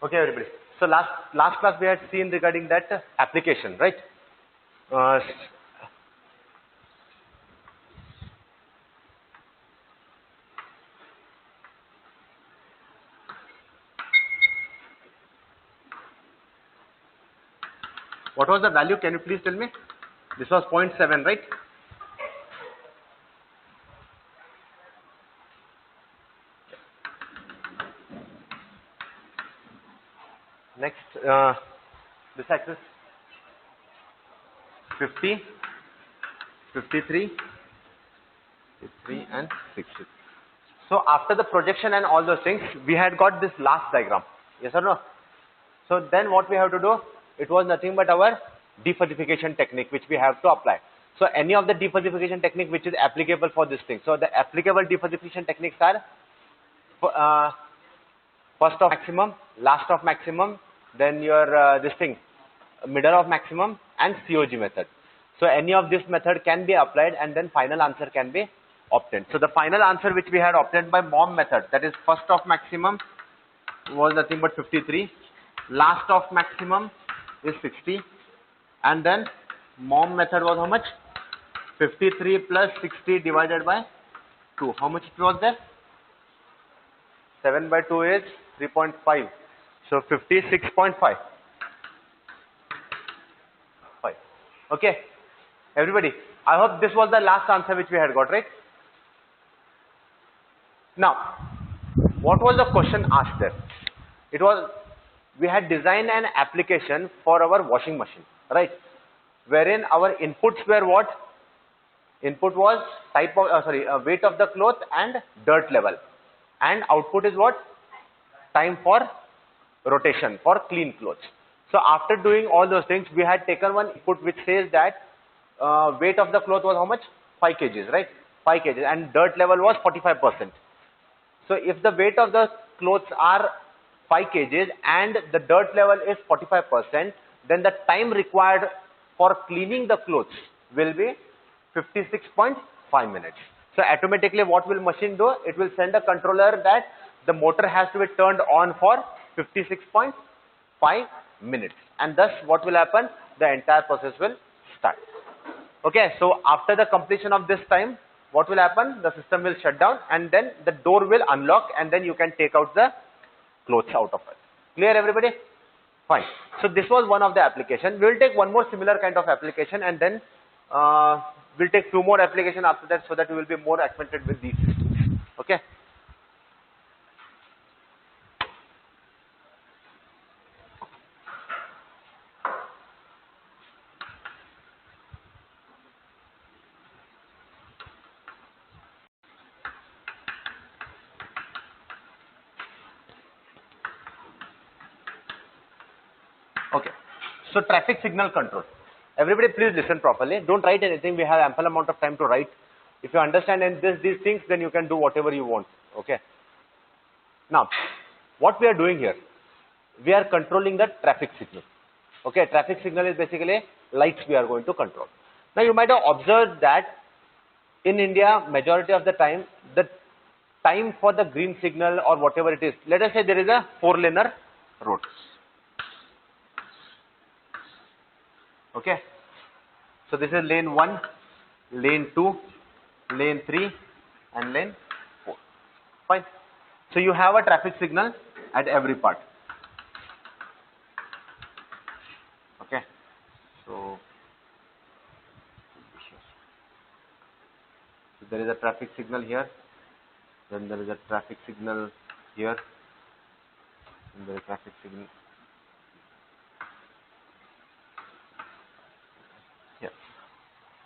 Okay, everybody. So last class we had seen regarding that application, right? Uh, what was the value? Can you please tell me? This was 0.7, right? Next, this axis 50, 53, 53 and 60. So after the projection and all those things, we had got this last diagram. Yes or no? So then what we have to do? It was nothing but our defuzzification technique which we have to apply. So any of the defuzzification technique which is applicable for this thing. So the applicable defuzzification techniques are first of maximum, last of maximum, then your this thing, middle of maximum and COG method. So any of this method can be applied and then final answer can be obtained. So the final answer which we had obtained by MOM method, that is first of maximum was nothing but 53, last of maximum is 60, and then MOM method was how much? 53 plus 60 divided by 2. How much it was there? 7 by 2 is 3.5. So 56.5. Okay, everybody. I hope this was the last answer which we had got, right? Now, what was the question asked there? It was, we had designed an application for our washing machine, right? Wherein our inputs were what? Input was type of, weight of the cloth and dirt level. And output is what? Time for rotation for clean clothes. So after doing all those things, we had taken one input which says that weight of the cloth was how much? 5 kgs, right? 5 kgs, and dirt level was 45%. So if the weight of the clothes are 5 kgs and the dirt level is 45%, then the time required for cleaning the clothes will be 56.5 minutes. So automatically what will machine do? It will send a controller that the motor has to be turned on for 56.5 minutes, and thus what will happen? The entire process will start. Okay, so after the completion of this time, what will happen? The system will shut down and then the door will unlock and then you can take out the clothes out of it. Clear, everybody? Fine. So this was one of the application. We will take one more similar kind of application and then we'll take 2 more application after that so that we will be more acquainted with these systems. Okay. Okay. So traffic signal control. Everybody please listen properly. Don't write anything. We have ample amount of time to write. If you understand these things, then you can do whatever you want. Okay. Now, what we are doing here, we are controlling the traffic signal. Okay. Traffic signal is basically lights we are going to control. Now, you might have observed that in India, majority of the time, the time for the green signal or whatever it is, let us say there is a 4-laner road. Okay, so this is lane 1, lane 2, lane 3 and lane 4. Fine. So you have a traffic signal at every part. Okay, so there is a traffic signal here, then there is a traffic signal here, and there is a traffic signal here.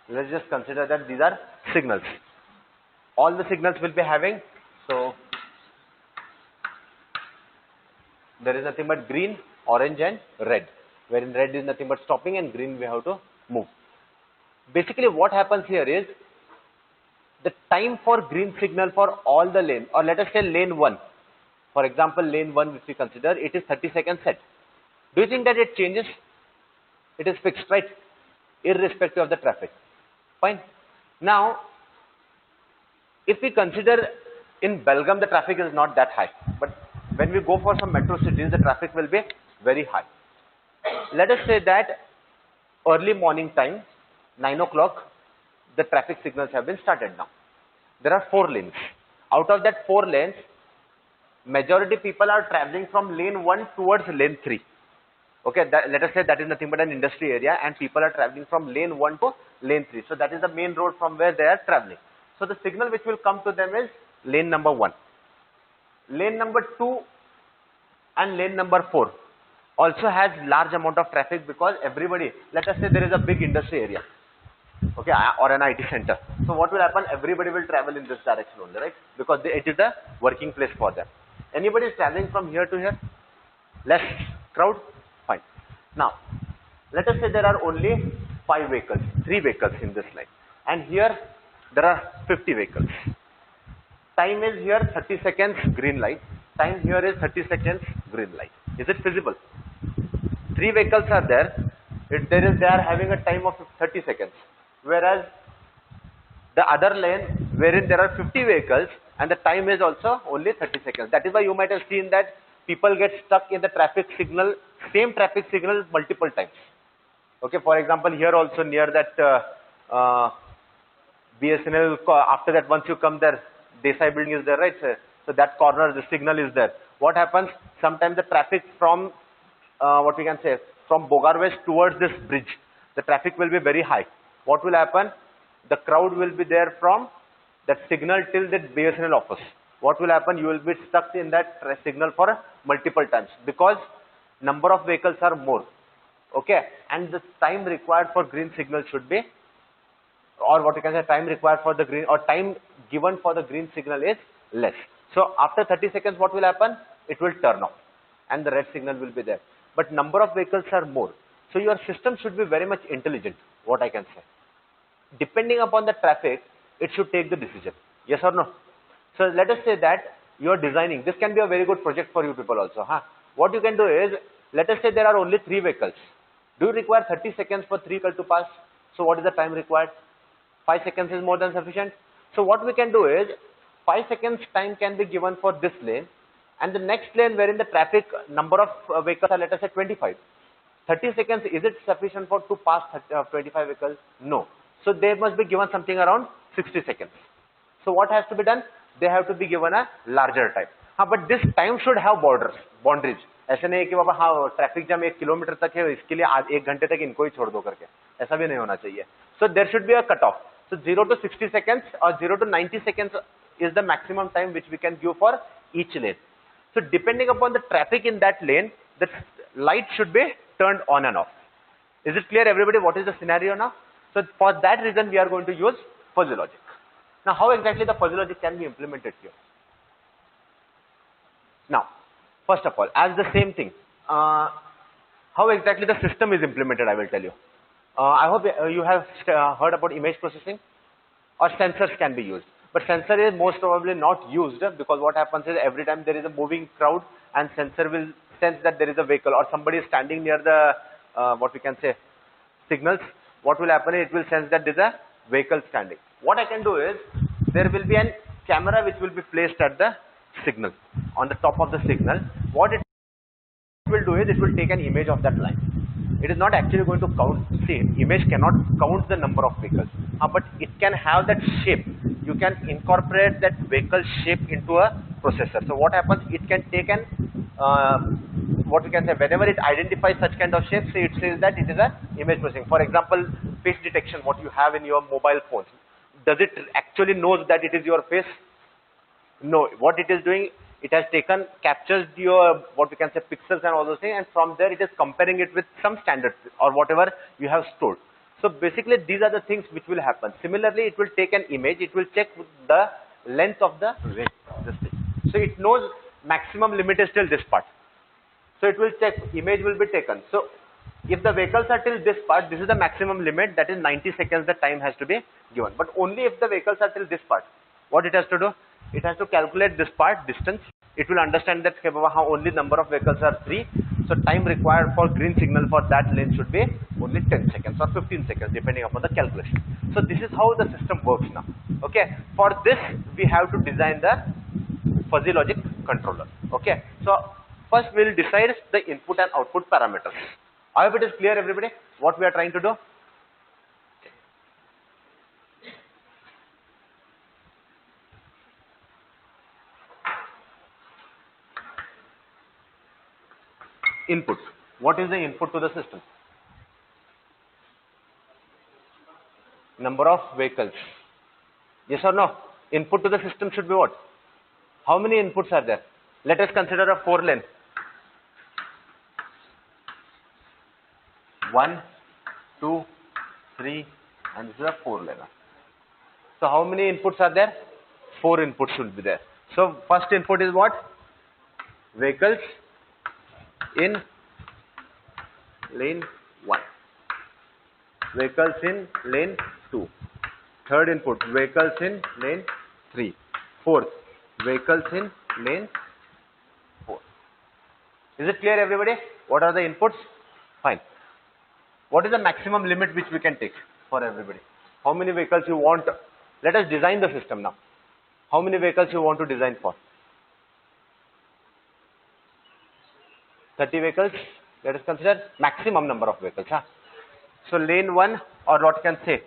Let's just consider that these are signals. All the signals will be having, so there is nothing but green, orange and red, wherein red is nothing but stopping and green we have to move. Basically what happens here is, the time for green signal for all the lane, or let us say lane 1, for example lane 1 which we consider, it is 30 seconds set. Do you think that it changes? It is fixed, right? Irrespective of the traffic. Fine. Now, if we consider in Belgaum the traffic is not that high, but when we go for some metro cities, the traffic will be very high. Let us say that early morning time, 9 o'clock, the traffic signals have been started now. There are 4 lanes. Out of that 4 lanes, majority people are traveling from lane 1 towards lane 3. Okay, let us say that is nothing but an industry area and people are traveling from lane 1 to lane 3. So that is the main road from where they are traveling. So the signal which will come to them is lane number 1. Lane number 2 and lane number 4 also has large amount of traffic because everybody, let us say there is a big industry area, okay, or an IT center. So what will happen? Everybody will travel in this direction only, right? Because it is a working place for them. Anybody is traveling from here to here? Less crowd? Fine. Now, let us say there are only 5 vehicles, 3 vehicles in this line. And here there are 50 vehicles. Time is here 30 seconds green light. Time here is 30 seconds green light. Is it feasible? 3 vehicles are there. They are having a time of 30 seconds. Whereas the other lane wherein there are 50 vehicles and the time is also only 30 seconds. That is why you might have seen that people get stuck in the traffic signal, same traffic signal multiple times. Okay, for example, here also near that BSNL, after that once you come there, Desai building is there, right? So that corner, the signal is there. What happens? Sometimes the traffic from, what we can say, from Bogar West towards this bridge, the traffic will be very high. What will happen? The crowd will be there from that signal till the BSNL office. What will happen? You will be stuck in that signal for multiple times because number of vehicles are more. Okay, and the time required for green signal should be, or what you can say, time required for the green, or time given for the green signal is less. So after 30 seconds, what will happen? It will turn off and the red signal will be there. But number of vehicles are more. So your system should be very much intelligent, what I can say. Depending upon the traffic, it should take the decision. Yes or no? So let us say that you are designing. This can be a very good project for you people also. Huh? What you can do is, let us say there are only 3 vehicles. Do you require 30 seconds for 3 vehicles to pass? So what is the time required? 5 seconds is more than sufficient. So what we can do is, 5 seconds time can be given for this lane, and the next lane wherein the traffic number of vehicles are, let us say 25. 30 seconds, is it sufficient for to pass 25 vehicles? No. So they must be given something around 60 seconds. So what has to be done? They have to be given a larger time. But this time should have boundaries. ऐसे नहीं कि बाबा हाँ traffic jam 1 kilometre तक है, इसके लिए 1 घंटे तक इनको ही छोड़ दो करके, ऐसा भी नहीं होना चाहिए. So there should be a cut off. So 0 to 60 seconds or 0 to 90 seconds is the maximum time which we can give for each lane. So depending upon the traffic in that lane, the light should be turned on and off. Is it clear everybody what is the scenario now? So for that reason we are going to use fuzzy logic. Now how exactly the fuzzy logic can be implemented here? Now first of all, as the same thing, how exactly the system is implemented, I will tell you. I hope you have heard about image processing, or sensors can be used. But sensor is most probably not used because what happens is every time there is a moving crowd and sensor will sense that there is a vehicle or somebody is standing near the, what we can say, signals. What will happen is it will sense that there is a vehicle standing. What I can do is, there will be a camera which will be placed at the signal, on the top of the signal. What it will do is, it will take an image of that line. It is not actually going to count. See, image cannot count the number of vehicles, but it can have that shape. You can incorporate that vehicle shape into a processor. So what happens? It can take an, what we can say, whenever it identifies such kind of shapes, it says that it is a image processing. For example, face detection, what you have in your mobile phones. Does it actually knows that it is your face? No. What it is doing, it has taken, captures your, what we can say, pixels and all those things, and from there it is comparing it with some standards or whatever you have stored. So basically these are the things which will happen. Similarly, it will take an image, it will check the length of the way, this thing. So it knows maximum limit is till this part. So it will check, image will be taken. So if the vehicles are till this part, this is the maximum limit, that is 90 seconds the time has to be given. But only if the vehicles are till this part. What it has to do? It has to calculate this part, distance. It will understand that how only number of vehicles are 3. So time required for green signal for that lane should be only 10 seconds or 15 seconds depending upon the calculation. So this is how the system works now. Okay. For this we have to design the fuzzy logic controller. Okay, so first we'll decide the input and output parameters. I hope it is clear, everybody, what we are trying to do. Input. What is the input to the system? Number of vehicles. Yes or no? Input to the system should be what? How many inputs are there? Let us consider a 4-lane. 1, 2, 3, and this is a 4-lane. So how many inputs are there? 4 inputs should be there. So first input is what? Vehicles in lane 1. Vehicles in lane 2. Third input, vehicles in lane 3. Fourth, vehicles in lane 4. Is it clear, everybody? What are the inputs? Fine. What is the maximum limit which we can take for everybody? How many vehicles you want? Let us design the system now. How many vehicles you want to design for? 30 vehicles. Let us consider maximum number of vehicles. Huh? So lane 1, or what can say?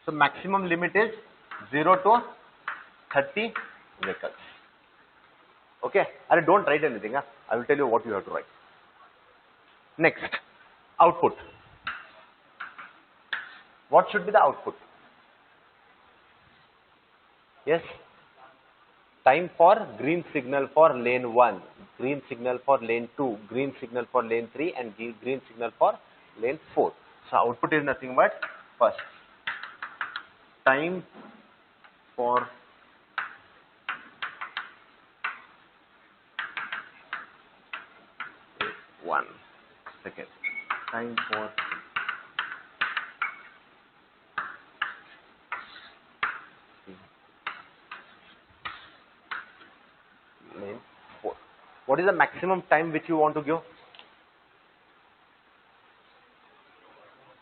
So maximum limit is 0 to 30 vehicles. Okay, and don't write anything. Huh? I will tell you what you have to write. Next, output. What should be the output? Yes. Time for green signal for lane 1, green signal for lane 2, green signal for lane 3, and green signal for lane 4. So output is nothing but first time for one second, time for lane 4. What is the maximum time which you want to give?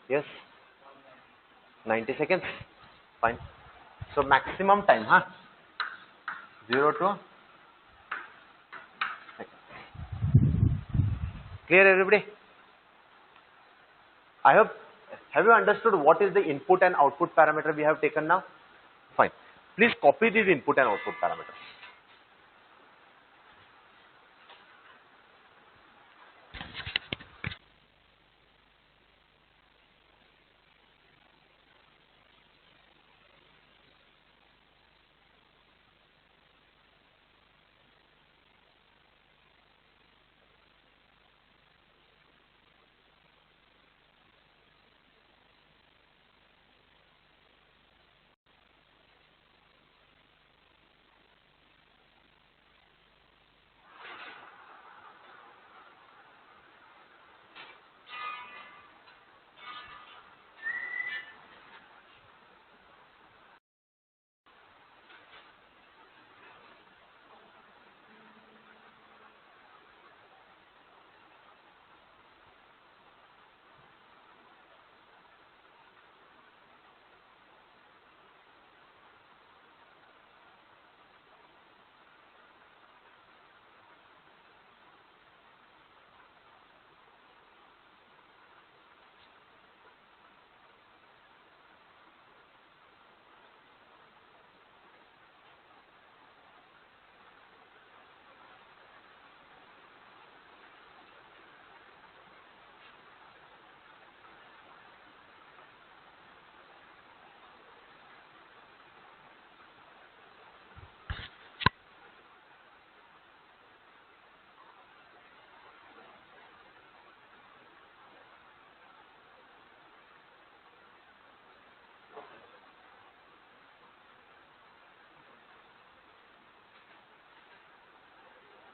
Yes, 90 seconds. Fine. So maximum time, huh? 0 to seconds. Clear, everybody? I hope, have you understood what is the input and output parameter we have taken now? Fine. Please copy these input and output parameters.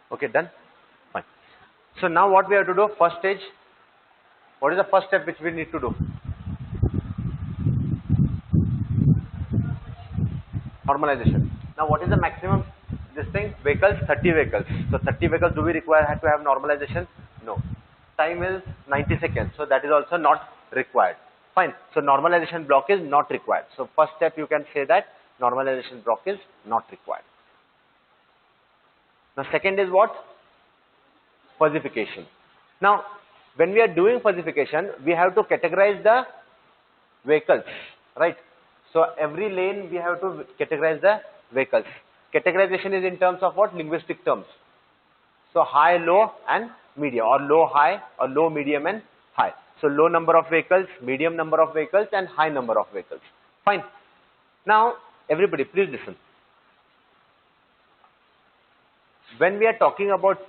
Okay, done? Fine. So now what we have to do, first stage, what is the first step which we need to do? Normalization. Now what is the maximum, this thing, vehicles, 30 vehicles. So 30 vehicles, do we require to have normalization? No. Time is 90 seconds, so that is also not required. Fine. So normalization block is not required. So first step you can say that Normalization block is not required. Now second is what? Fuzzification. Now when we are doing fuzzification, we have to categorize the vehicles, right? So every lane we have to categorize the vehicles. Categorization is in terms of what? Linguistic terms. So high, low and medium, or low, high, or low, medium and high. So low number of vehicles, medium number of vehicles and high number of vehicles. Fine. Now everybody please listen. When we are talking about,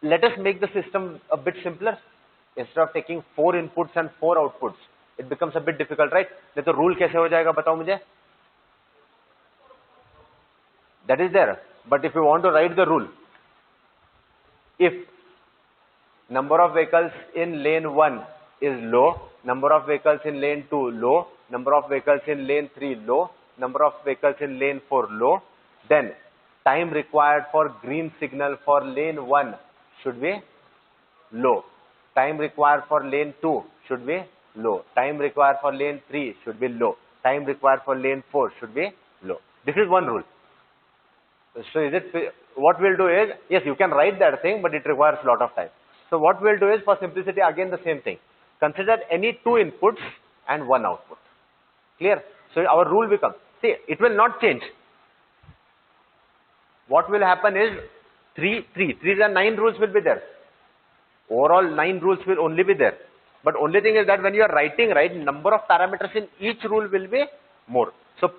let us make the system a bit simpler. Instead of taking 4 inputs and 4 outputs, it becomes a bit difficult, right? नहीं तो rule कैसे हो जाएगा बताओ मुझे? That is there. But if you want to write the rule, if number of vehicles in lane 1 is low, number of vehicles in lane 2 low, number of vehicles in lane 3 low, number of vehicles in lane 4 low, then time required for green signal for lane 1 should be low. Time required for lane 2 should be low. Time required for lane 3 should be low. Time required for lane 4 should be low. This is one rule. So is it, what we'll do is, yes, you can write that thing, but it requires a lot of time. So what we'll do is, for simplicity, again the same thing. Consider any 2 inputs and 1 output. Clear? So our rule becomes, see, it will not change. What will happen is, 3 and 9 rules will be there. Overall 9 rules will only be there. But only thing is that when you are writing, right, number of parameters in each rule will be more. So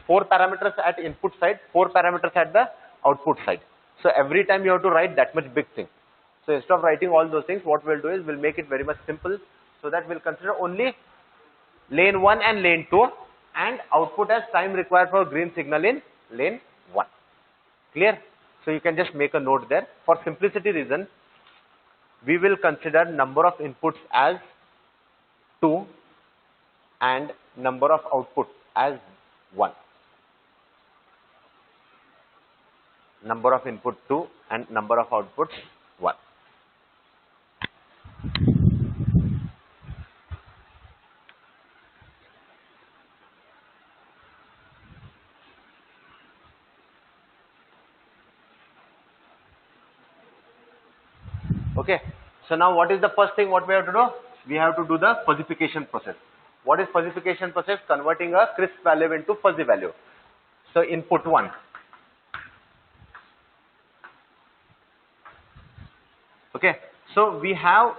4 parameters at input side, 4 parameters at the output side. So every time you have to write that much big thing. So instead of writing all those things, what we'll do is we'll make it very much simple, so that we'll consider only lane 1 and lane 2 and output as time required for green signal in lane 1. Clear? So you can just make a note there. For simplicity reason, we will consider number of inputs as 2 and number of outputs as 1. Number of input 2 and number of outputs 1. Okay. So now what is the first thing what we have to do? We have to do the fuzzification process. What is fuzzification process? Converting a crisp value into fuzzy value. So input 1. Okay. So we have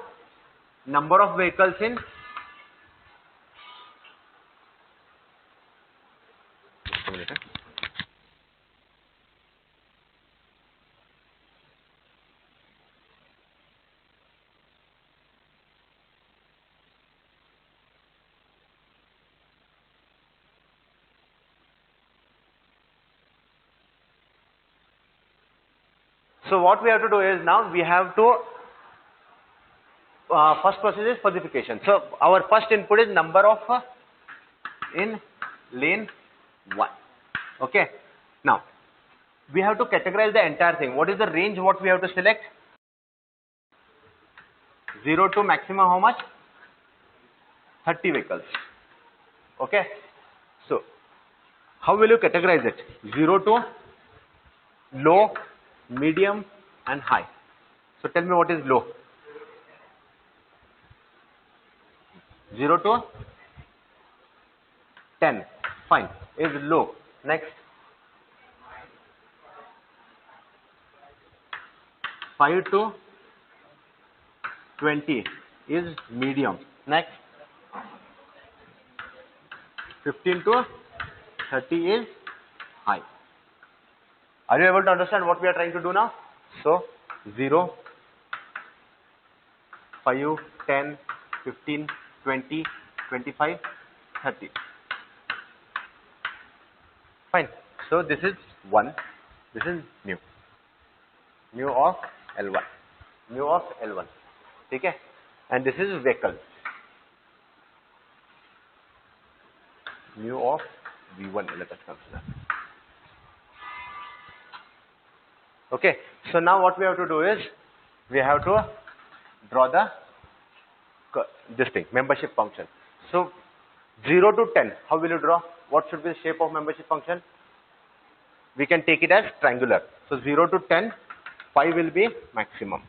number of vehicles in, just a minute. So what we have to do is, now we have to, first process is fuzzification. So our first input is number of in lane 1. Okay. Now we have to categorize the entire thing. What is the range what we have to select? 0 to maximum how much? 30 vehicles. Okay. So how will you categorize it? 0 to low, medium and high. So tell me what is low. 0 to 10. Fine. Is low. Next. 5 to 20 is medium. Next. 15 to 30 is high. Are you able to understand what we are trying to do now? So 0, 5, 10, 15, 20, 25, 30. Fine. So this is 1. This is mu. Mu of L1. Mu of L1. Okay? And this is vehicle. Mu of V1, let us consider. Okay, so now what we have to do is, we have to draw this thing, membership function. So 0 to 10, how will you draw? what should be the shape of membership function? We can take it as triangular. So 0 to 10, 5 will be maximum.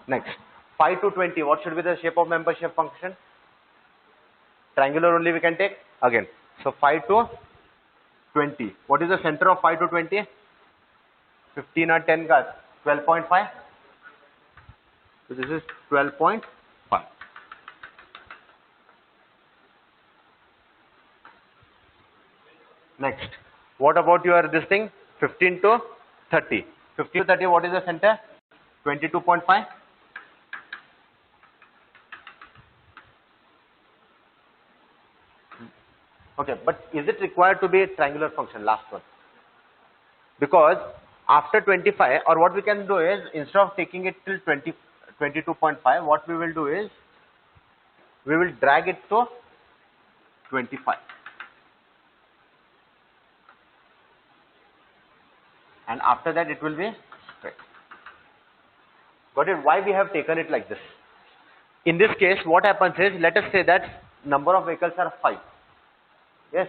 Next, 5 to 20, what should be the shape of membership function? Triangular only we can take again. So 5 to 20. What is the center of 5 to 20? 15 or 10 का 12.5. So this is 12.5. Next, what about your this thing? 15 to 30. 15 to 30, what is the center? 22.5. Okay, but is it required to be a triangular function, last one? Because after 25, or what we can do is, instead of taking it till 22.5, what we will do is, we will drag it to 25. And after that it will be straight. Got it? Why we have taken it like this? In this case, what happens is, let us say that number of vehicles are 5. Yes.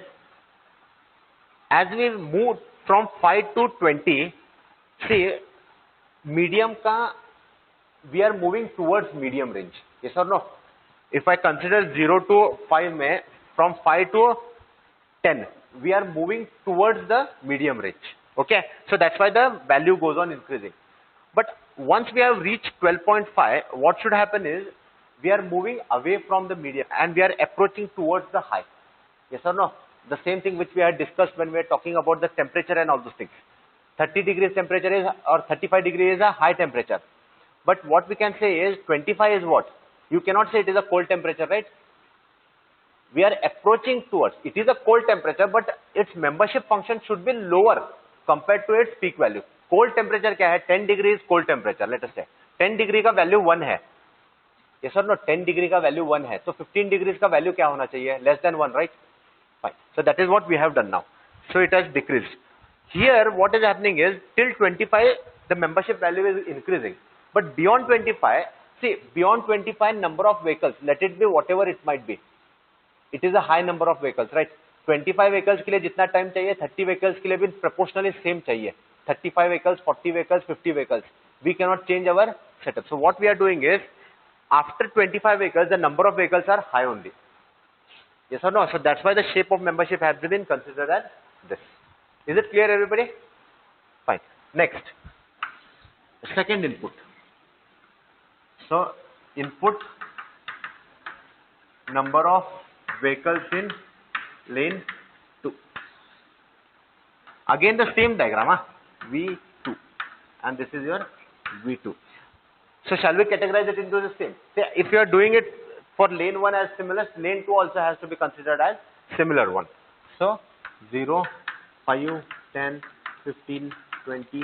As we move from 5 to 20, see, medium ka, we are moving towards medium range. Yes or no? If I consider 0 to 5 mein, from 5 to 10, we are moving towards the medium range. Okay, so that's why the value goes on increasing. But once we have reached 12.5, what should happen is, we are moving away from the medium and we are approaching towards the high. Yes or no? The same thing which we had discussed when we were talking about the temperature and all those things. 30 degrees temperature is, or 35 degrees is a high temperature. But what we can say is 25 is what? You cannot say it is a cold temperature, right? We are approaching towards, it is a cold temperature, but its membership function should be lower compared to its peak value. Cold temperature क्या है? 10 degrees cold temperature, let us say. 10 degree का value 1 है. Yes or no? 10 degree का value 1 है. So 15 degrees का value क्या होना चाहिए? Less than 1, right? Fine. So that is what we have done now. So it has decreased. Here what is happening is, till 25 the membership value is increasing. But beyond 25, see, beyond 25 number of vehicles, let it be whatever it might be. It is a high number of vehicles, right? 25 vehicles के लिए जितना time चाहिए, 30 vehicles के लिए भी proportionally same चाहिए. 35 vehicles, 40 vehicles, 50 vehicles. We cannot change our setup. So what we are doing is, after 25 vehicles, the number of vehicles are high only. Yes or no? So that's why the shape of membership has been considered as this. Is it clear, everybody? Fine. Next, second input. So input number of vehicles in lane 2. Again the same diagram, huh? V2, and this is your V2. So shall we categorize it into the same? Say if you are doing it for lane 1 as similar, lane 2 also has to be considered as similar one. So 0, 5, 10, 15, 20,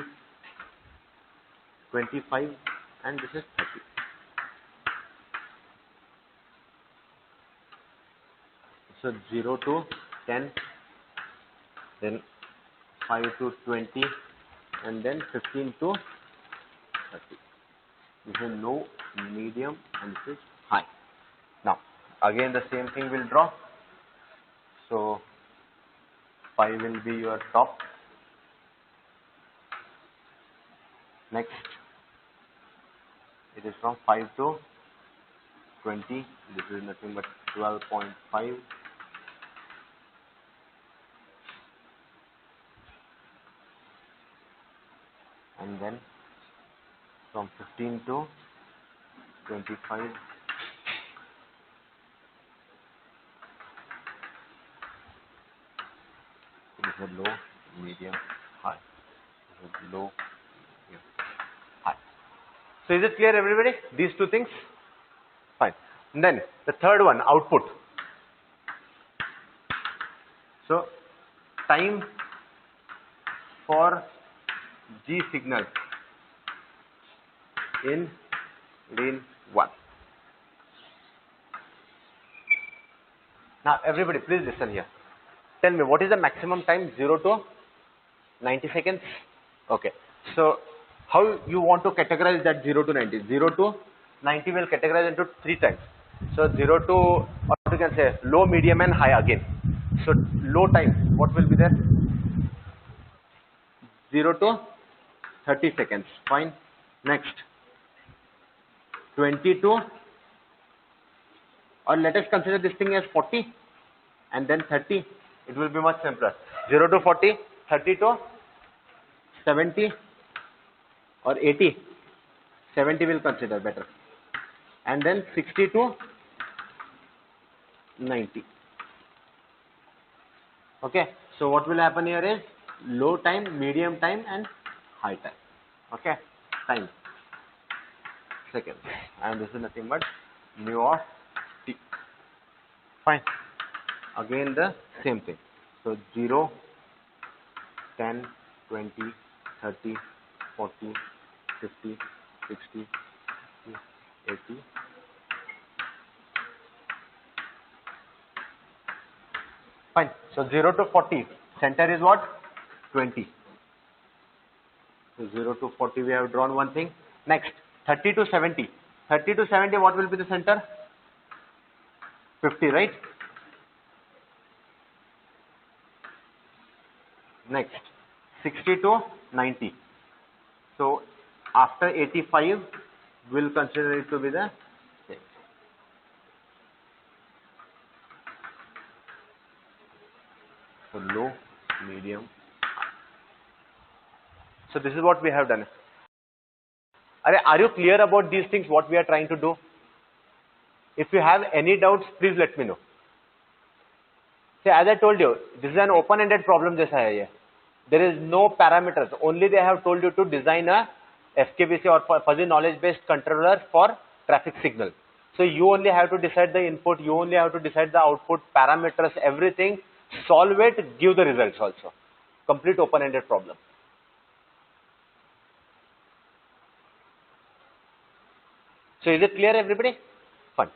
25, and this is 30. So 0 to 10, then 5 to 20, and then 15 to 30. This is low, medium, and this is high. Now again the same thing will draw. So 5 will be your top. Next, it is from 5 to 20. This is nothing but 12.5. And then from 15 to 25, this is low, medium, high. This is low, medium, high. So is it clear, everybody? These two things? Fine. And then the third one, output. So time for G signal in lane 1. Now everybody please listen here. Tell me, what is the maximum time? 0 to 90 seconds? Okay. So how you want to categorize that 0 to 90? 0 to 90 will categorize into 3 times. So 0 to you can say low, medium and high again. So low time, what will be there? 0 to 30 seconds. Fine. Next, 20 to, or let us consider this thing as 40 and then 30. It will be much simpler. 0 to 40, 30 to 70 or 80. 70 will consider better. And then 60 to 90. Okay. So what will happen here is low time, medium time and high time. Okay. Time. Seconds. And this is nothing but mu of t. Fine. Again the same thing. So 0, 10, 20, 30, 40, 50, 60, 80. Fine. So 0 to 40. Center is what? 20. So 0 to 40 we have drawn one thing. Next, 30 to 70. 30 to 70, what will be the center? 50, right? Next, 60 to 90. So after 85, we'll consider it to be the same. So low, medium. So this is what we have done. Are you clear about these things, what we are trying to do? If you have any doubts, please let me know. See, as I told you, this is an open-ended problem. There is no parameters. Only they have told you to design a FKBC or fuzzy knowledge-based controller for traffic signal. So you only have to decide the input, you only have to decide the output, parameters, everything, solve it, give the results also. Complete open-ended problem. So is it clear, everybody? Fine.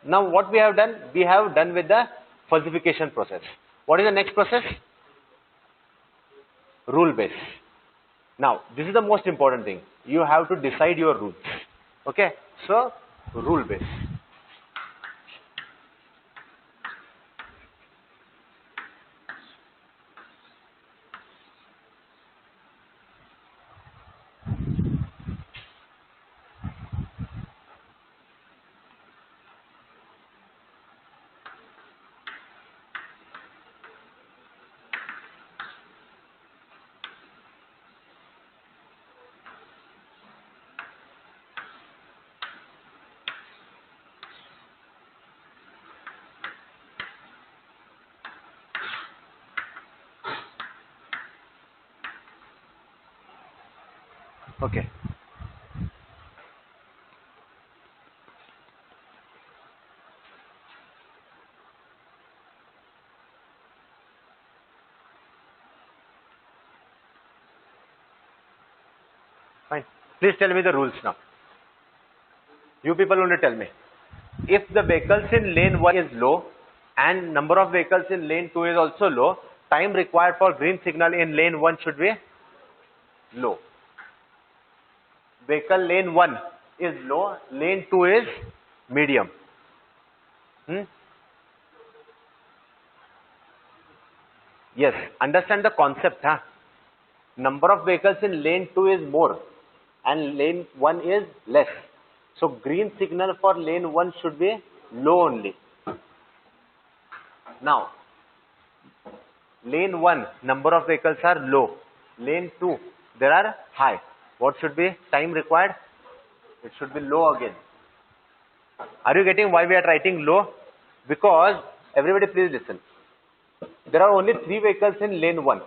Now what we have done with the fuzzification process. What is the next process? Rule base. Now this is the most important thing. You have to decide your rules. Okay. So rule base. Okay. Fine. Please tell me the rules now. You people only tell me. If the vehicles in lane 1 is low and number of vehicles in lane 2 is also low, time required for green signal in lane 1 should be low. Vehicle lane 1 is low, lane 2 is medium. Yes, understand the concept. Huh? Number of vehicles in lane 2 is more and lane 1 is less. So green signal for lane 1 should be low only. Now, lane 1 number of vehicles are low. Lane 2 there are high. What should be time required? It should be low again. Are you getting why we are writing low? Because, everybody please listen. There are only 3 vehicles in lane 1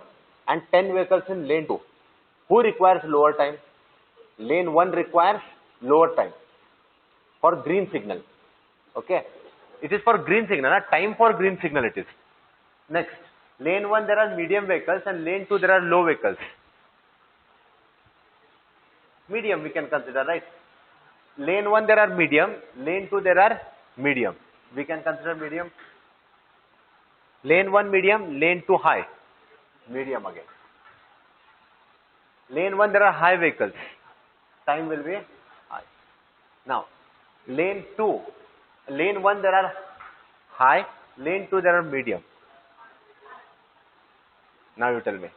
and 10 vehicles in lane 2. Who requires lower time? Lane 1 requires lower time for green signal. Okay. It is for green signal, time for green signal it is. Next, lane 1 there are medium vehicles and lane 2 there are low vehicles. Medium we can consider, right? Lane 1 there are medium, lane 2 there are medium. We can consider medium. Lane 1 medium, lane 2 high. Medium again. Lane 1 there are high vehicles. Time will be high. Now, lane 2, lane 1 there are high, lane 2 there are medium. Now you tell me.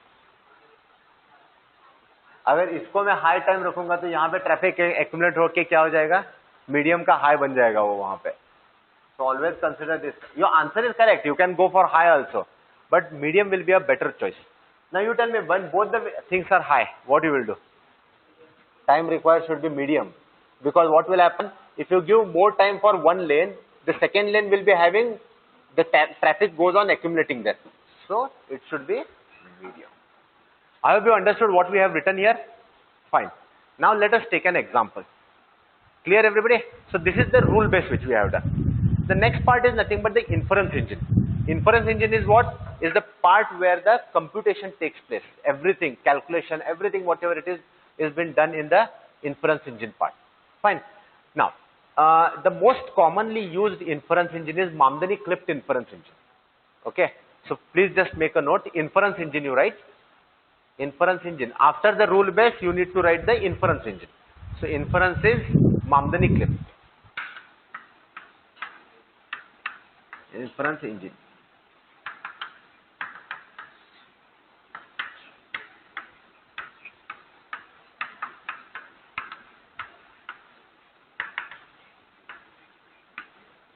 अगर इसको मैं high time रखूंगा तो यहाँ पे traffic accumulate होके क्या हो जाएगा, मीडियम का हाई बन जाएगा वो वहां पे. So always consider this. Your answer is correct. You can go for high also, but medium will be a better choice. Now you tell me, when both the things are high, what you will do? Time required should be medium, because what will happen if you give more time for one lane, the second lane will be having the traffic goes on accumulating there. So it should be medium. I hope you understood what we have written here. Fine. Now let us take an example. Clear everybody? So this is the rule base which we have done. The next part is nothing but the inference engine. Inference engine is what? Is the part where the computation takes place. Everything, calculation, everything, whatever it is been done in the inference engine part. Fine. Now, the most commonly used inference engine is Mamdani clipped inference engine. Okay. So please just make a note. Inference engine you write. Inference engine. After the rule base, you need to write the inference engine. So inference is Mamdani clipped. Inference engine.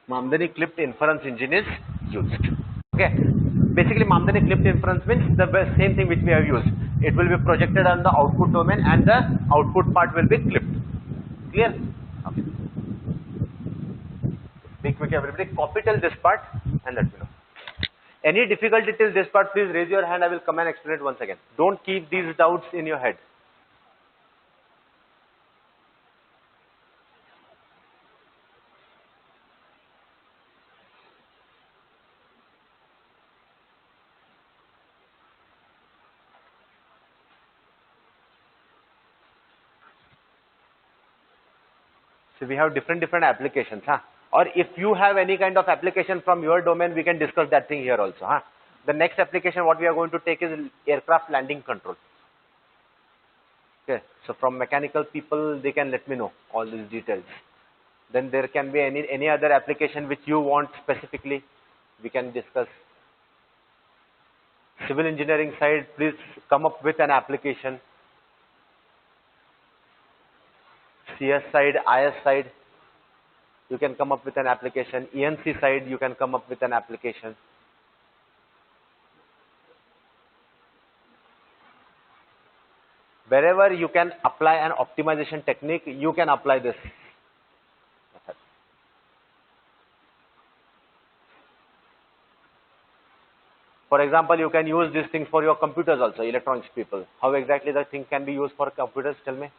Mamdani clipped inference engine is used. Okay. Basically, Mamdani clipped inference means the same thing which we have used. It will be projected on the output domain and the output part will be clipped. Clear? Okay. Make everybody copy till this part and let me know. Any difficulty till this part, please raise your hand. I will come and explain it once again. Don't keep these doubts in your head. So we have different applications, huh? Or if you have any kind of application from your domain, we can discuss that thing here also, huh? The next application what we are going to take is aircraft landing control. Okay, so from mechanical people, they can let me know all these details. Then there can be any other application which you want specifically, we can discuss. Civil engineering side, please come up with an application. CS side, IS side, you can come up with an application. ENC side, you can come up with an application. Wherever you can apply an optimization technique, you can apply this method. For example, you can use these things for your computers also, electronics people. How exactly the thing can be used for computers? Tell me.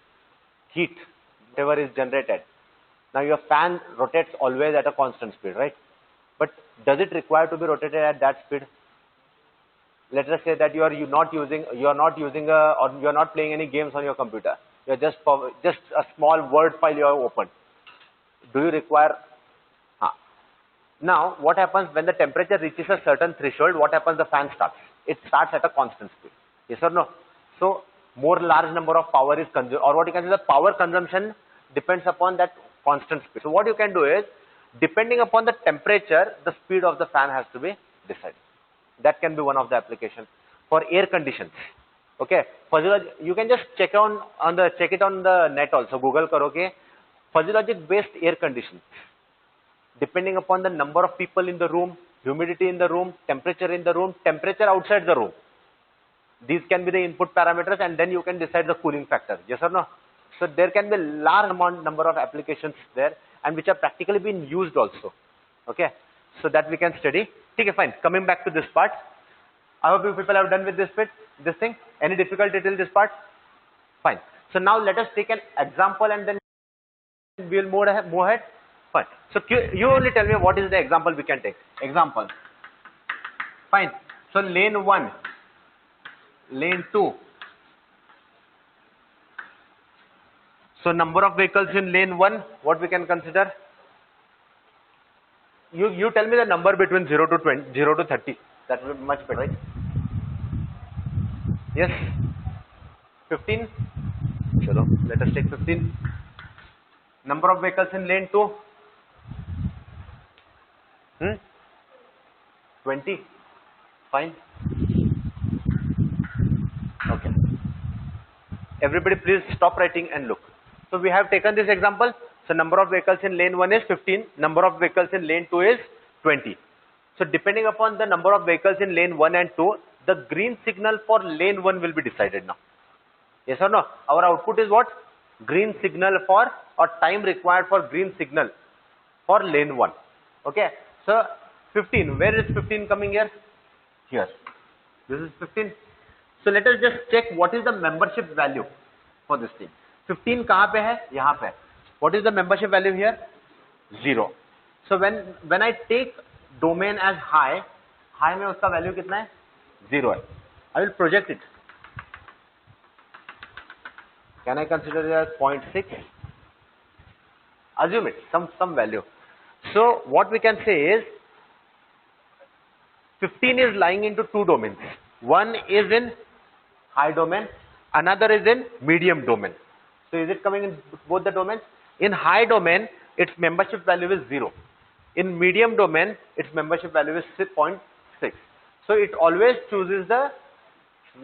Heat, whatever is generated. Now your fan rotates always at a constant speed, right? But does it require to be rotated at that speed? Let us say that you are not playing any games on your computer. You are just a small Word file you have opened. Do you require? Now what happens when the temperature reaches a certain threshold? What happens? The fan starts. It starts at a constant speed. Yes or no? So more large number of power is consumed, or what you can say, the power consumption depends upon that constant speed. So what you can do is, depending upon the temperature, the speed of the fan has to be decided. That can be one of the applications. For air conditions, okay, you can just check it on the net also. Google karoge fuzzy logic based air conditions. Depending upon the number of people in the room, humidity in the room, temperature in the room, temperature outside the room. These can be the input parameters, and then you can decide the cooling factor. Yes or no? So there can be a large number of applications there, and which are practically being used also. Okay, so that we can study. Okay, fine. Coming back to this part, I hope you people have done with this thing. Any difficulty till this part? Fine. So now let us take an example, and then we will move ahead. Fine. So you only tell me what is the example we can take. Example. Fine. So lane 1, lane 2. So number of vehicles in lane 1, what we can consider? You tell me the number between 0 to 20, 0 to 30. That will be much better, right? Yes? 15? Chalo, let us take 15. Number of vehicles in lane 2? 20. Fine. Okay. Everybody please stop writing and look. So we have taken this example. So number of vehicles in lane 1 is 15. Number of vehicles in lane 2 is 20. So depending upon the number of vehicles in lane 1 and 2, the green signal for lane 1 will be decided now. Yes or no? Our output is what? Green signal for, or time required for green signal for lane 1. Okay. So 15. Where is 15 coming here? Here. This is 15. So let us just check what is the membership value for this thing. 15 कहाँ पे है? यहाँ पे. What is the membership value here? 0. So when I take domain as high में उसका value कितना है? 0 है. I will project it. Can I consider it as 0.6? Assume it, some value. So what we can say is 15 is lying into two domains. One is in high domain, another is in medium domain. So is it coming in both the domains? In high domain, its membership value is 0. In medium domain, its membership value is 0.6. So it always chooses the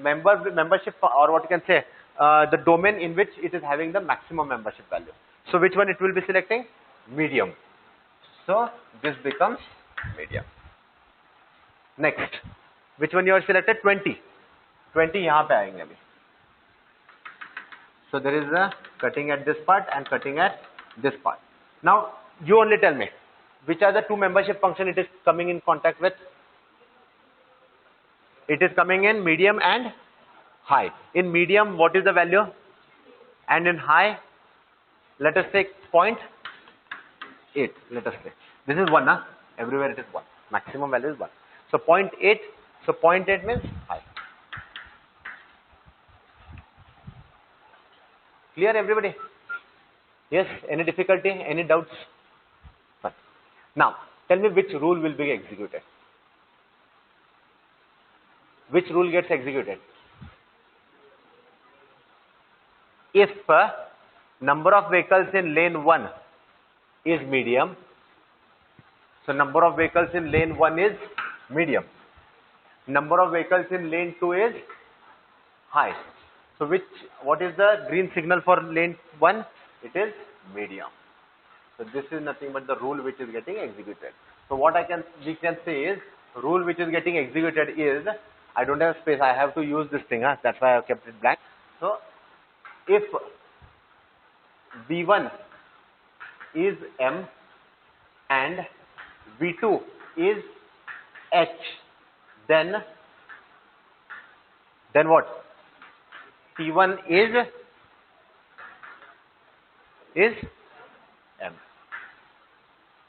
membership, or what you can say, the domain in which it is having the maximum membership value. So which one it will be selecting? Medium. So this becomes medium. Next, which one you are selected? 20. 20 यहाँ पे आएंगे अभी. So there is a cutting at this part and cutting at this part. Now you only tell me which are the two membership function it is coming in contact with. It is coming in medium and high. In medium, what is the value? And in high, let us say 0.8. Let us say this is 1, huh? Everywhere it is 1. Maximum value is 1. So 0.8. So 0.8 means high. Clear, everybody? Yes. Any difficulty? Any doubts? Fine. Now tell me which rule will be executed. Which rule gets executed? If number of vehicles in lane 1 is medium, so number of vehicles in lane 1 is medium. Number of vehicles in lane 2 is high. So what is the green signal for lane 1? It is medium. So this is nothing but the rule which is getting executed. So what we can say is, rule which is getting executed is, I don't have space, I have to use this thing, huh? That's why I have kept it blank. So if V1 is M and V2 is H, then what? T1 is M.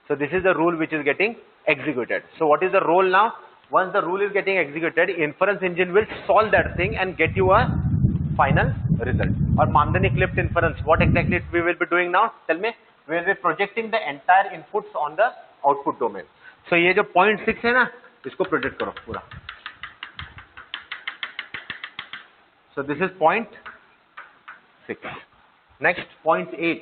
So this is the rule which is getting executed. So what is the role now? Once the rule is getting executed, inference engine will solve that thing and get you a final result. Or Mamdani clipped inference, what exactly we will be doing now? Tell me. We will be projecting the entire inputs on the output domain. So ये जो 0.6 है ना, इसको project करो पूरा. So this is 0.6. Next 0.8.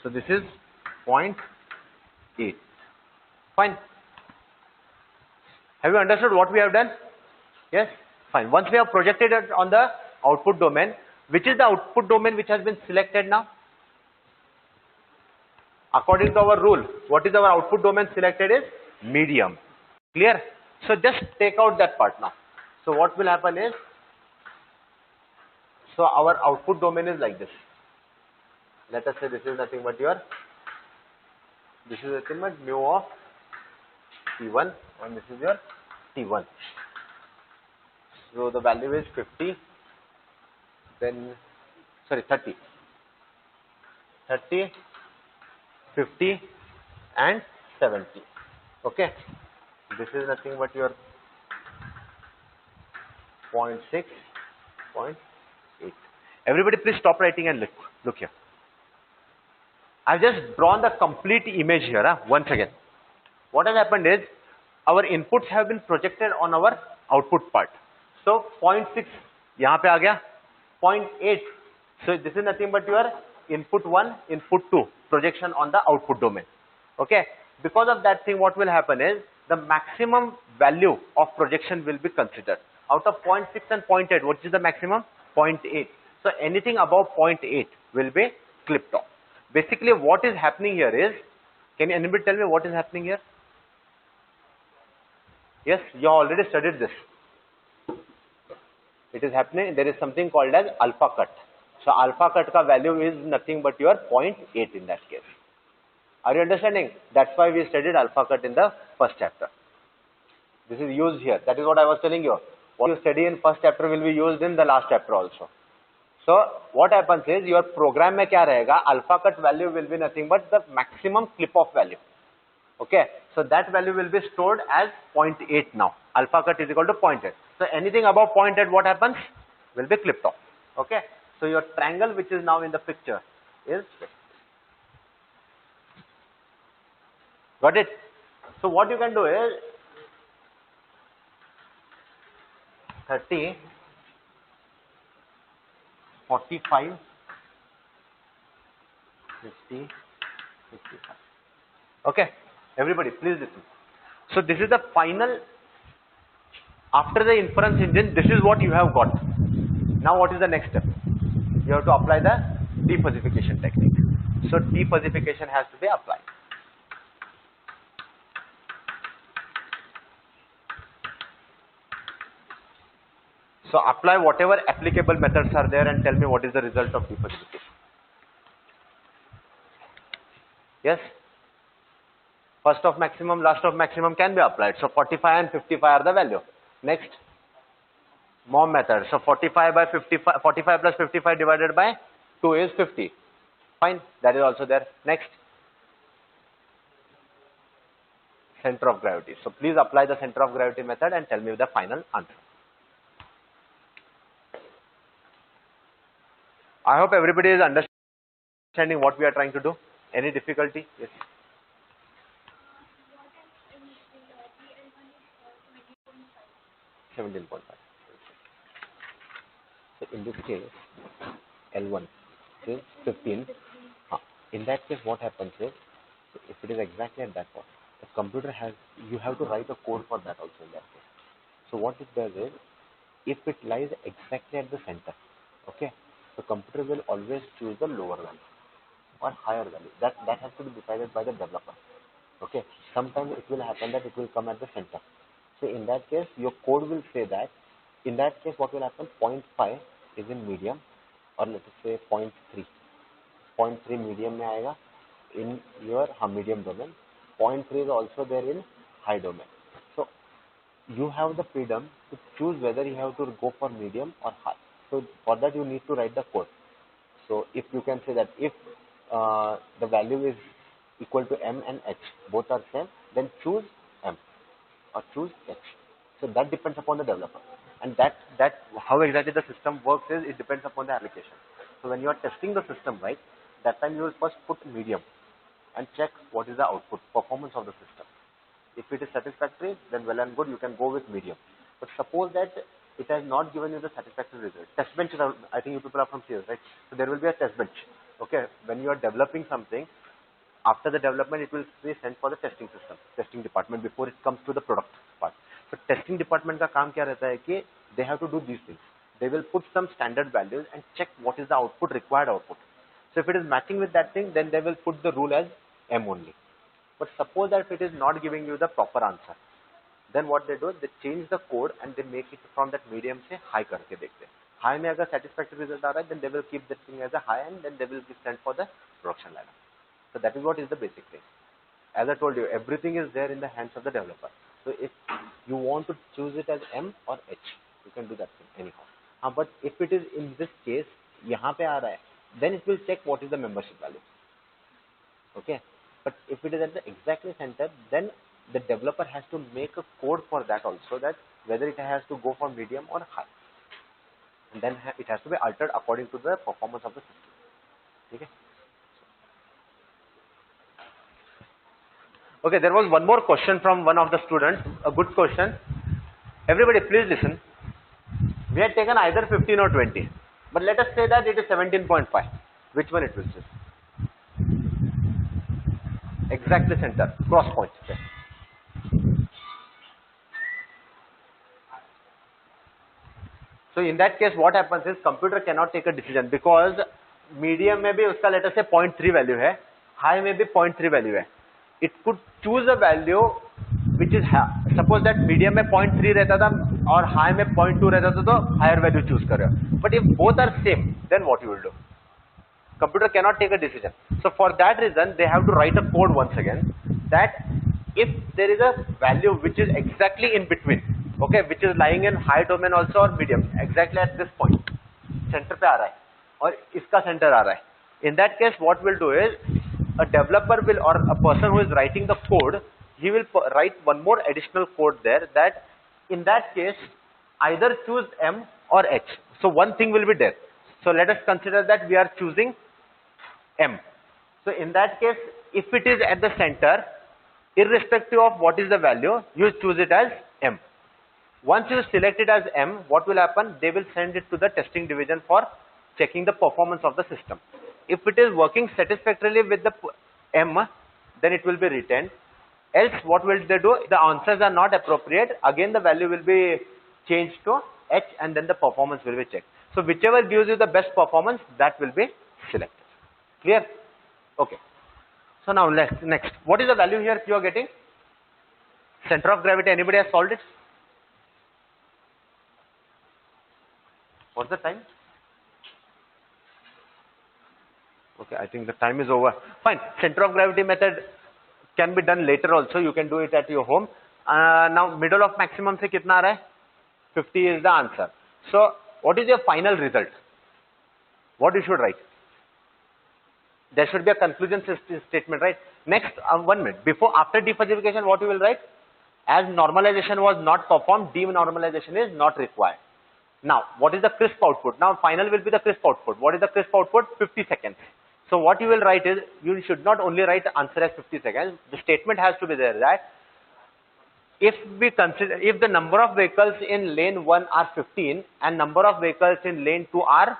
So this is 0.8. Fine. Have you understood what we have done? Yes? Fine. Once we have projected it on the output domain, which is the output domain which has been selected now? According to our rule, what is our output domain selected is medium. Clear? So just take out that part now. So what will happen is, so our output domain is like this. Let us say this is nothing but this is nothing but mu of T1 and this is your T1. So the value is 50, then, sorry, 30. 30, 50 and 70. Okay. This is nothing but your 0.6, 0.8. Everybody please stop writing and look here. I've just drawn the complete image here, once again. What has happened is, our inputs have been projected on our output part. So 0.6 यहाँ पे आ गया, 0.8. So this is nothing but your input 1, input 2 projection on the output domain. Okay. Because of that thing, what will happen is the maximum value of projection will be considered. Out of 0.6 and 0.8, what is the maximum? 0.8. So anything above 0.8 will be clipped off. Basically, what is happening here is, can anybody tell me what is happening here? Yes, you already studied this. It is happening, there is something called as alpha cut. So alpha cut ka value is nothing but your 0.8 in that case. Are you understanding? That's why we studied alpha cut in the first chapter. This is used here. That is what I was telling you. What you study in first chapter will be used in the last chapter also. So what happens is your program में क्या रहेगा? Alpha cut value will be nothing but the maximum clip off value. Okay, so that value will be stored as 0.8 now. Alpha cut is equal to 0.8. So anything above 0.8, what happens? Will be clipped off. Okay, so your triangle which is now in the picture is this. Got it? So what you can do is 30, 45, 50, 55. Okay, everybody please listen. So this is the final, after the inference engine, this is what you have got. Now what is the next step? You have to apply the defuzzification technique. So defuzzification has to be applied. So apply whatever applicable methods are there and tell me what is the result of defuzzification. Yes? First of maximum, last of maximum can be applied. So 45 and 55 are the value. Next, MOM method. So 45 by 55, 45 plus 55 divided by 2 is 50. Fine, that is also there. Next, center of gravity. So please apply the center of gravity method and tell me the final answer. I hope everybody is understanding what we are trying to do. Any difficulty? Yes. $17.5. So in this case, L1 is 15. In that case, what happens is, if it is exactly at that point, the computer has, you have to write a code for that also in that case. So what it does is, if it lies exactly at the center, okay, the computer will always choose the lower value or higher value. That has to be decided by the developer. Okay, sometimes it will happen that it will come at the center. So in that case, your code will say that, in that case, what will happen? 0.5 is in medium, or let us say 0.3. 0.3 medium में आएगा in your medium domain. 0.3 is also there in high domain. So you have the freedom to choose whether you have to go for medium or high. So for that you need to write the code. So if you can say that if the value is equal to M and H, both are same, then choose M or choose H. So that depends upon the developer. And that how exactly the system works is, it depends upon the application. So when you are testing the system, right, that time you will first put medium and check what is the output, performance of the system. If it is satisfactory, then well and good, you can go with medium. But suppose that it has not given you the satisfactory result. Test bench, I think you people are from CS, right? So there will be a test bench. Okay, when you are developing something, after the development, it will be sent for the testing system, testing department before it comes to the product part. So testing department का काम क्या रहता है कि they have to do these things. They will put some standard values and check what is the output, required output. So if it is matching with that thing, then they will put the rule as M only. But suppose that if it is not giving you the proper answer, then what they do, they change the code and they make it from that medium से high करके देखते हैं. High में अगर satisfactory result आ रहा है, then they will keep that thing as a high and then they will be sent for the production ladder. So that is what is the basic thing. As I told you, everything is there in the hands of the developer. So if you want to choose it as M or H, you can do that thing anyhow. But if it is in this case, यहाँ पे आ रहा है, then it will check what is the membership value. Okay. But if it is at the exactly center, then the developer has to make a code for that also, that whether it has to go for medium or high. And then it has to be altered according to the performance of the system. Okay. Okay, there was one more question from one of the students, a good question. Everybody please listen. We had taken either 15 or 20, but let us say that it is 17.5. Which one it will choose? exactly center, cross points. Okay. So in that case what happens is computer cannot take a decision because medium में भी उसका letter से 0.3 value है, high में भी 0.3 value है. It could choose a value which is suppose that medium में 0.3 रहता था और high में 0.2 रहता था तो higher value choose कर रहे हो. But if both are same, then what you will do? Computer cannot take a decision. So for that reason they have to write a code once again that if there is a value which is exactly in between, okay, which is lying in high domain also or medium, exactly at this point, center पे आ रहा है और इसका center आ रहा है. In that case, what we'll do is a developer will or a person who is writing the code, he will write one more additional code there that in that case either choose M or H. So one thing will be there. So let us consider that we are choosing M. So in that case, if it is at the center, irrespective of what is the value, you choose it as M. Once you select it as M, what will happen? They will send it to the testing division for checking the performance of the system. If it is working satisfactorily with the M, then it will be retained. Else, what will they do? The answers are not appropriate. Again, the value will be changed to H and then the performance will be checked. So whichever gives you the best performance, that will be selected. Clear? Okay. So now next. What is the value here you are getting? Center of gravity. Anybody has solved it? What's the time? Okay, I think the time is over. Fine. Center of gravity method can be done later also. You can do it at your home. Now middle of maximum से कितना आ रहा है? 50 is the answer. So what is your final result? What you should write? There should be a conclusion statement, right? Next, 1 minute. After defuzzification, what you will write? As normalization was not performed, denormalization is not required. Now, what is the crisp output? Now, final will be the crisp output. What is the crisp output? 50 seconds. So, what you will write is, you should not only write answer as 50 seconds. The statement has to be there that if the number of vehicles in lane 1 are 15 and number of vehicles in lane 2 are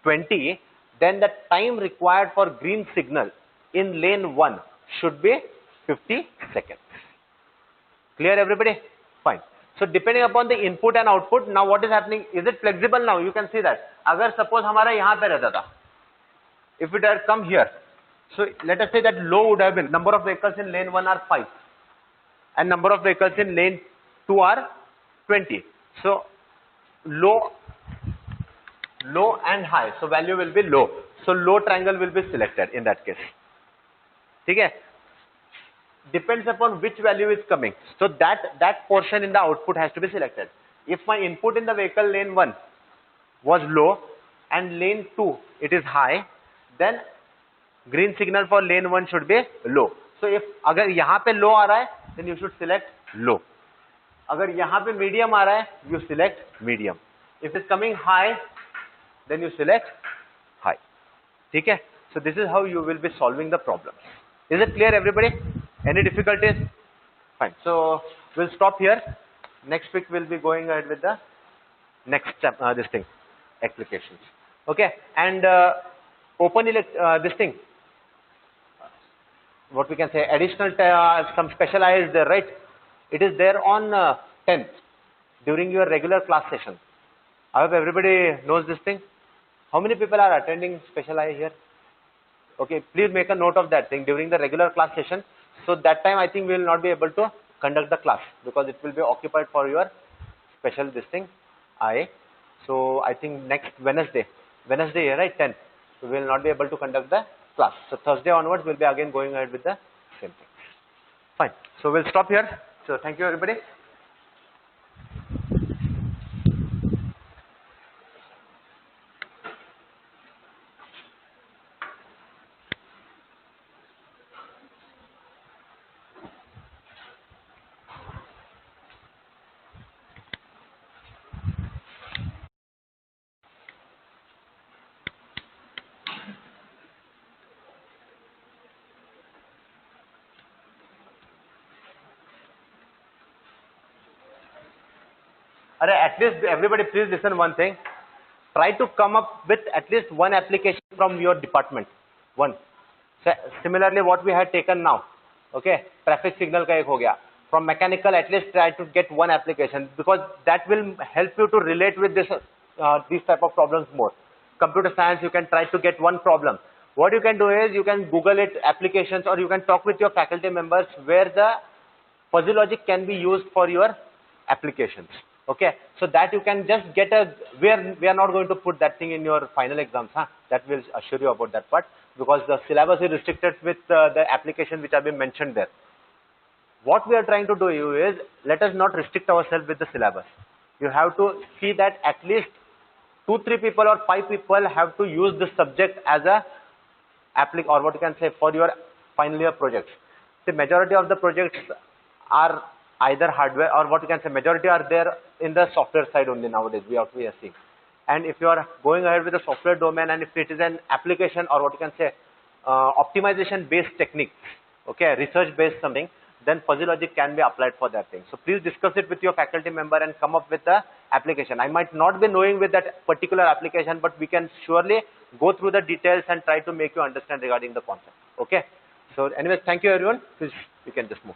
20, then the time required for green signal in lane 1 should be 50 seconds. Clear everybody? Fine. So depending upon the input and output, now what is happening? Is it flexible now? You can see that. Agar suppose हमारा यहाँ पे रहता था, if it had come here, so let us say that low would have been number of vehicles in lane 1 are 5 and number of vehicles in lane 2 are 20. So low and high, so value will be low. So low triangle will be selected in that case. ठीक है? Depends upon which value is coming. So that portion in the output has to be selected. If my input in the vehicle lane 1 was low and lane 2 it is high, then green signal for lane 1 should be low. So if अगर यहाँ पे low आ रहा है, then you should select low. अगर यहाँ पे medium आ रहा है, you select medium. If it's coming high, then you select high. ठीक है? So this is how you will be solving the problems. Is it clear, everybody? Any difficulties? Fine. So we'll stop here. Next week we'll be going ahead with the next applications. Okay. And this thing, what we can say, additional some specialized, right? It is there on 10th during your regular class session. I hope everybody knows this thing. How many people are attending special AI here? Okay, please make a note of that thing during the regular class session. So that time I think we will not be able to conduct the class because it will be occupied for your special this thing I. So I think next Wednesday, right, 10th, we will not be able to conduct the class. So Thursday onwards we'll be again going ahead with the same thing. Fine. So we'll stop here. So thank you everybody. At least everybody please listen one thing. Try to come up with at least one application from your department. One. Similarly, what we had taken now, okay, traffic signal का एक हो गया. From mechanical, at least try to get one application, because that will help you to relate with these type of problems more. Computer science, you can try to get one problem. What you can do is you can Google it applications, or you can talk with your faculty members where the fuzzy logic can be used for your applications. Okay, so that you can just get a, we are not going to put that thing in your final exams, huh? That will assure you about that part, because the syllabus is restricted with the application which have been mentioned there. What we are trying to do is, let us not restrict ourselves with the syllabus. You have to see that at least 2, 3 people or 5 people have to use this subject as a or what you can say for your final year projects. The majority of the projects are either hardware, or what you can say majority are there in the software side only nowadays, we are seeing. And if you are going ahead with the software domain, and if it is an application, or what you can say optimization based technique, okay, research based something, then fuzzy logic can be applied for that thing. So please discuss it with your faculty member and come up with the application. I might not be knowing with that particular application, but we can surely go through the details and try to make you understand regarding the concept. Okay. So anyways, thank you everyone. Please, you can just move.